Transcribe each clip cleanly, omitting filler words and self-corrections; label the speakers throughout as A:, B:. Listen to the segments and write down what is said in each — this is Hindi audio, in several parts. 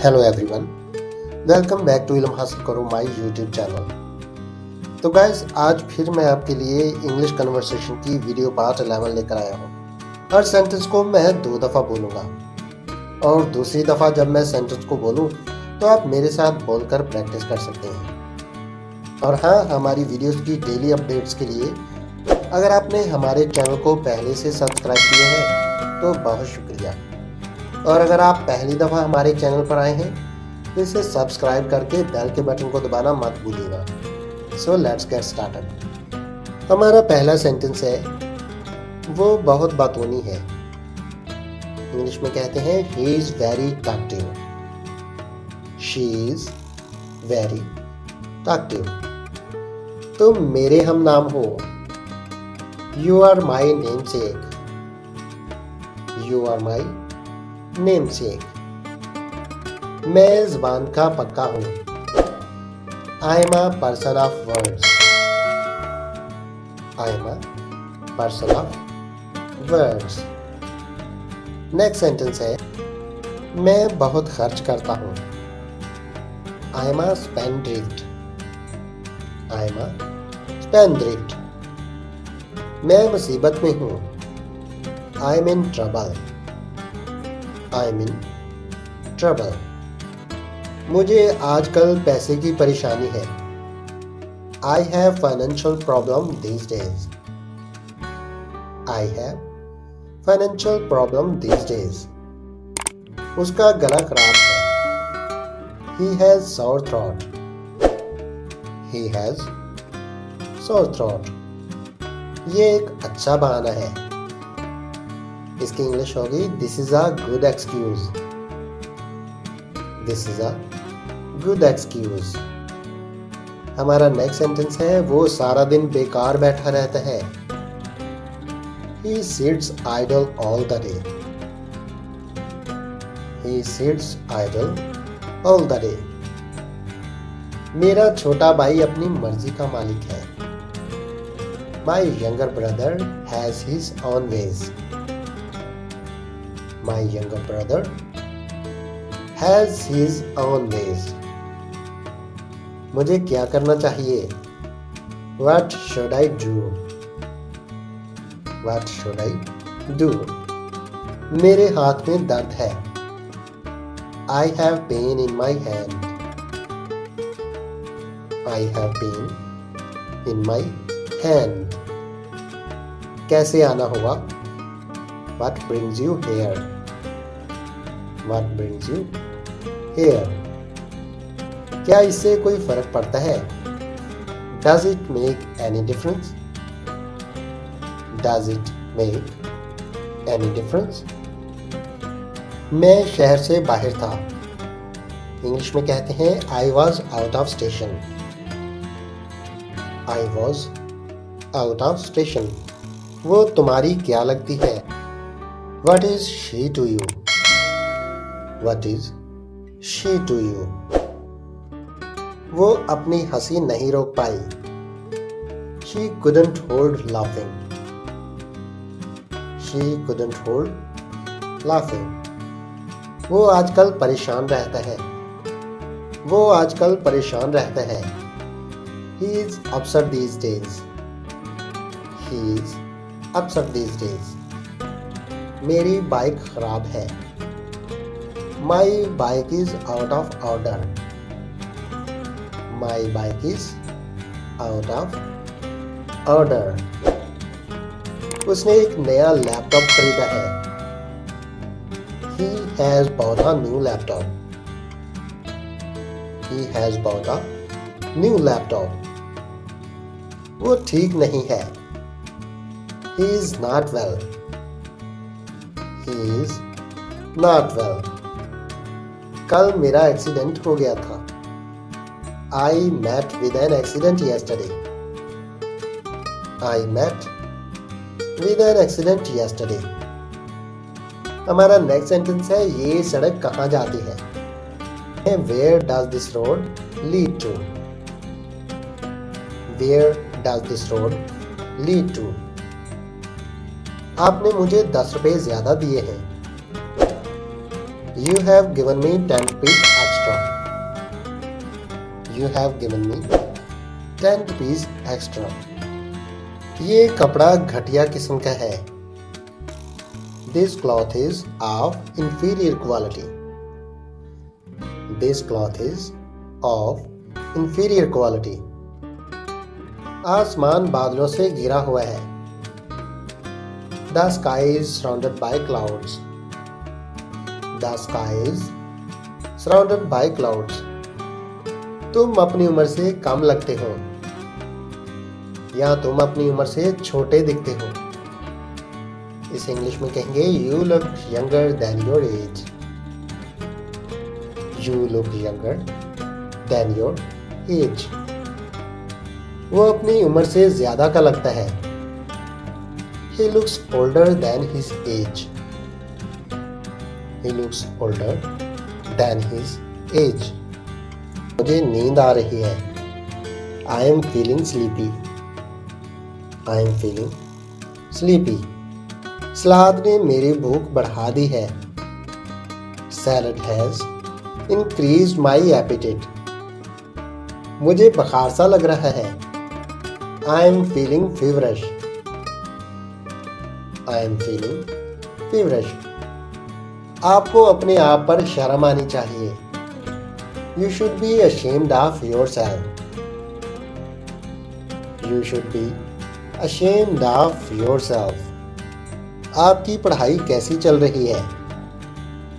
A: Hello everyone, welcome back to Ilm Hasil Karo my YouTube channel. तो गाइस, आज फिर मैं आपके लिए इंग्लिश कन्वर्सेशन की वीडियो पार्ट 11 लेकर आया हूँ। हर सेंटेंस को मैं 2 दफ़ा बोलूँगा और दूसरी दफ़ा जब मैं सेंटेंस को बोलूँ तो आप मेरे साथ बोलकर प्रैक्टिस कर सकते हैं। और हाँ, हमारी वीडियोस की डेली अपडेट्स के लिए अगर आपने हमारे चैनल को पहले से सब्सक्राइब किए हैं तो बहुत शुक्रिया। और अगर आप पहली दफ़ा हमारे चैनल पर आए हैं तो इसे सब्सक्राइब करके बेल के बटन को दबाना मत भूलिएगा। So let's get started. हमारा पहला सेंटेंस है, वो बहुत बातूनी है। इंग्लिश में कहते हैं he is very talkative, she is very talkative. तुम मेरे हम नाम हो, you are my namesake, you are my namesake. मैं ज़बान का पक्का हूँ, I am a person of words, I am a person of words. Next sentence है, मैं बहुत खर्च करता हूँ, I am a स्पेंड्रिफ्ट, I am अ स्पेंड्रिफ्ट। मैं मुसीबत में हूँ, I M in trouble, I am in trouble. मुझे आजकल पैसे की परेशानी है, I have financial problem these days, I have financial problem these days. उसका गला खराब है, he has sore throat, he has sore throat. ये एक अच्छा बहाना है। इसकी इंग्लिश होगी this is a good excuse, this is a good excuse. हमारा नेक्स्ट सेंटेंस है, वो सारा दिन बेकार बैठा रहता है, he sits idle all the day, he sits idle all the day। मेरा छोटा भाई अपनी मर्जी का मालिक है, my younger brother has his own ways, my younger brother has his own ways। मुझे क्या करना चाहिए, what should I do, what should I do। मेरे हाथ में दर्द है, I have pain in my hand, I have pain in my hand। कैसे आना होगा, what brings you here, what brings you here। क्या इससे कोई फर्क पड़ता है, does it make any difference, does it make any difference। मैं शहर से बाहर था, इंग्लिश में कहते हैं I was out of station, I was out of station। वो तुम्हारी क्या लगती है, what is she to you, what is she to you। वो अपनी हंसी नहीं रोक पाई, she couldn't hold laughing, she couldn't hold laughing। वो आजकल परेशान रहता है, वो आजकल परेशान रहता है, he is upset these days, he is upset these days। मेरी बाइक खराब है, my bike is out of order, my bike is out of order। उसने एक नया लैपटॉप खरीदा है, he has bought a new laptop, he has bought a new laptop। वो ठीक नहीं है, he is not well, he is not well। कल मेरा एक्सीडेंट हो गया था, I met with an accident yesterday, I met with an accident yesterday। हमारा नेक्स्ट सेंटेंस है, ये सड़क कहाँ जाती है, where does this road lead to, where does this road lead to। आपने मुझे 10 रुपए ज्यादा दिए हैं, you have given me 10 rupees you have given me 10 rupees extra. ये कपड़ा घटिया किस्म का है. This cloth is of inferior quality. This cloth is of inferior quality. आसमान बादलों से घिरा हुआ है. The sky is surrounded by clouds. The sky is surrounded by clouds. तुम अपनी उम्र से कम लगते हो या तुम अपनी उम्र से छोटे दिखते हो. इस इंग्लिश में कहेंगे You look younger than your age. You look younger than your age. वो अपनी उम्र से ज्यादा का लगता है. He looks older than his age. He looks older than his age. मुझे नींद आ रही है. I am feeling sleepy. I am feeling sleepy. सलाद ने मेरी भूख बढ़ा दी है. Salad has increased my appetite. मुझे बुखार सा लग रहा है. I am feeling feverish. I am feeling feverish. आपको अपने आप पर शर्म आनी चाहिए. You should be ashamed of yourself. You should be ashamed of yourself. आपकी पढ़ाई कैसी चल रही है?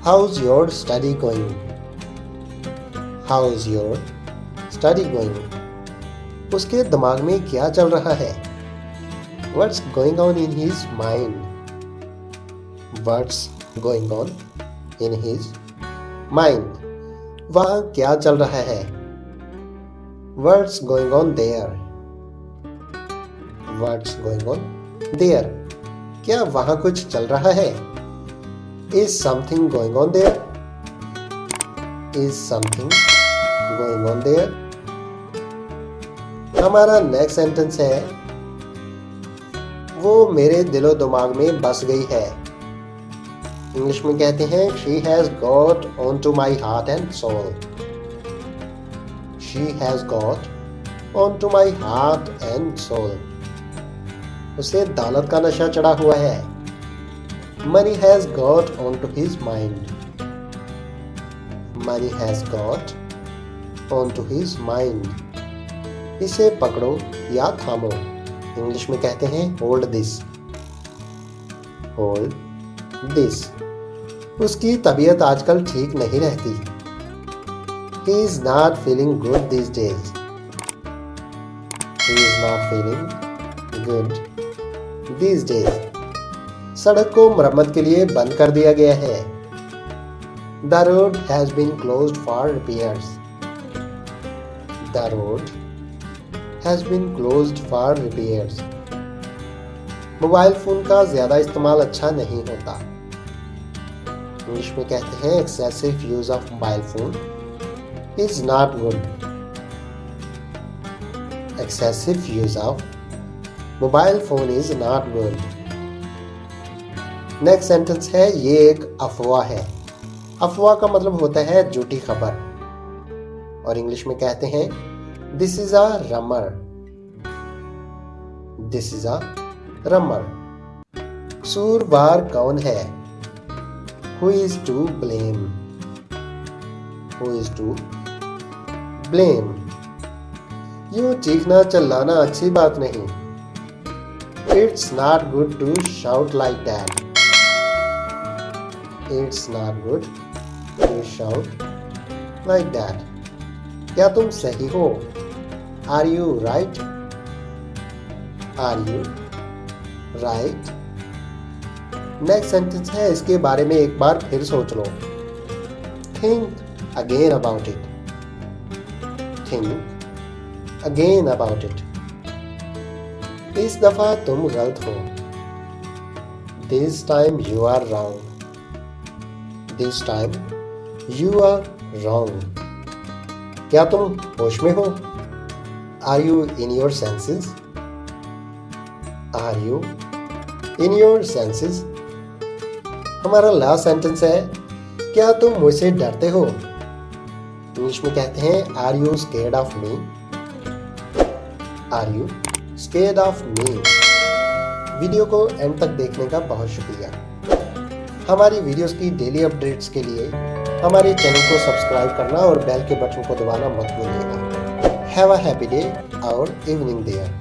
A: How's your study going? How's your study going? उसके दिमाग में क्या चल रहा है? What's going on in his mind? What's going on in his mind? वहाँ क्या चल रहा है? What's going on there? What's going on there? क्या वहाँ कुछ चल रहा है? Is something going on there? Is something going on there? हमारा नेक्स्ट सेंटेंस है वो मेरे दिलो दिमाग में बस गई है. इंग्लिश में कहते हैं She has got onto my heart and soul. She has got onto my heart and soul. उसे दौलत का नशा चढ़ा हुआ है. Money has got onto his mind. Money has got onto his mind. इसे पकड़ो या थामो. इंग्लिश में कहते हैं होल्ड दिस. Hold this. उसकी तबीयत आजकल ठीक नहीं रहती. He is not feeling good these days. He is not feeling good these days. सड़क को मरम्मत के लिए बंद कर दिया गया है. The road has been closed for repairs. The road has been closed for repairs. Mobile phone का ज्यादा इस्तेमाल अच्छा नहीं होता. इंग्लिश में कहते हैं excessive use of mobile phone is not good. Excessive use of mobile phone is not good. Next sentence है ये एक अफवाह है. अफवाह का मतलब होता है झूठी खबर. और इंग्लिश में कहते हैं This is a rumor. This is a rumor. कसूरवार कौन है? Who is to blame? Who is to blame? यूं चीखना चिल्लाना अच्छी बात नहीं. It's not good to shout like that. It's not good to shout like that. क्या तुम सही हो? Are you right? Are you right? Next sentence है इसके बारे में एक बार फिर सोच लो. Think again about it. Think again about it. इस दफा तुम गलत हो. This time you are wrong. This time you are wrong. क्या तुम होश में हो? Are you in your senses? Are you in your senses? हमारा लास्ट सेंटेंस है क्या तुम मुझसे डरते हो? इंग्लिश में कहते हैं are you scared of me, are you scared of me. Video को एंड तक देखने का बहुत शुक्रिया। हमारी वीडियोस की डेली अपडेट्स के लिए हमारे चैनल को सब्सक्राइब करना और बेल के बटन को दबाना मत भूलिएगा। हैव अ हैप्पी डे और इवनिंग देयर।